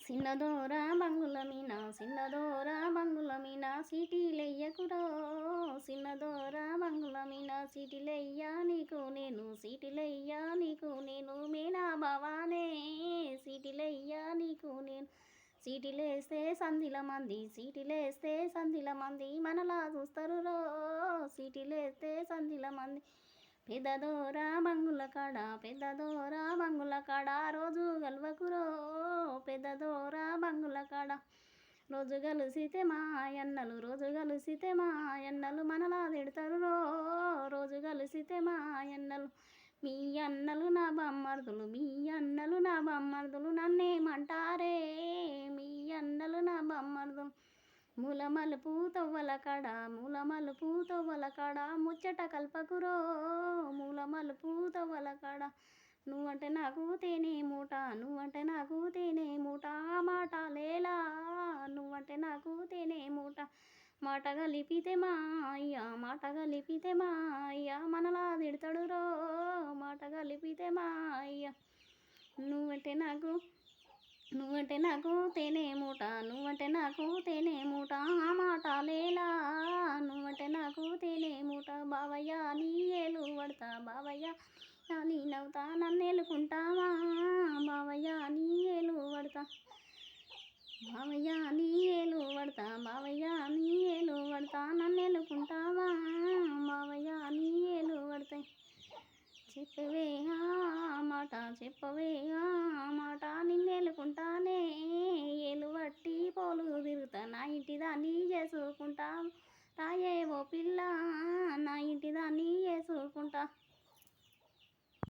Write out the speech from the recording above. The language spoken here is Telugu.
సిన్నదోర బంగుల మీన సిన్నదోర బంగుల మీన సీటీలెయ్యకురో సిన్నదోర బంగుల మీన సీటీలెయ్య నీకు నేను సీటీలెయ్య నీకు నేను మీనా భవానే సీటీలెయ్య నీకు నేను సీటీలేస్తే సంధిల మంది మనలా చూస్తారు రో సీటీలేస్తే సంధిల మంది పెద్దదోర బంగుల కాడ రోజు గల్వకురో పెద్దదోర బంగుల కాడ రోజు కలిసితే మా అన్నలు మనలా తిడతారు రో రోజు కలిసితే మా అన్నలు మీ అన్నలు నా బామ్మర్దులు నన్నేమంటారే మీ అన్నలు నా బామ్మర్దులు మూల మలుపు తవ్వల కాడ ముచ్చట కల్పకురో మూల మలుపు తవ్వల కాడ నువ్వంటే నాకు తేనె మూట మాట లేలా నువ్వంటే నాకు తేనె మూట మాట కలిపితే మా అయ్య మనలా తిడతాడు రో మాట కలిపితే మా అయ్య నువ్వంటే నాకు తేనె మూట మాట లేలా నువ్వంటే నాకు తేనె మూట బావయ్య నీ ఏలు పడతా బావయ్య నీ నవ్వుతా నన్నేలుకుంటావా బావయ్య నీ ఏలు పడతా బావయ్య నీ ఏలు పడతా నన్నేలుకుంటావా బావయ్య నీ ఏలు పడతాయి చెప్పవే ఆ మాట నిన్నేలుకుంటానే ఏలు పట్టి పోలు తిరుగుతా నా ఇంటిదాన్ని చేసుకుంటా రాయే ఓ పిల్ల నా ఇంటిదాన్ని చేసుకుంటా.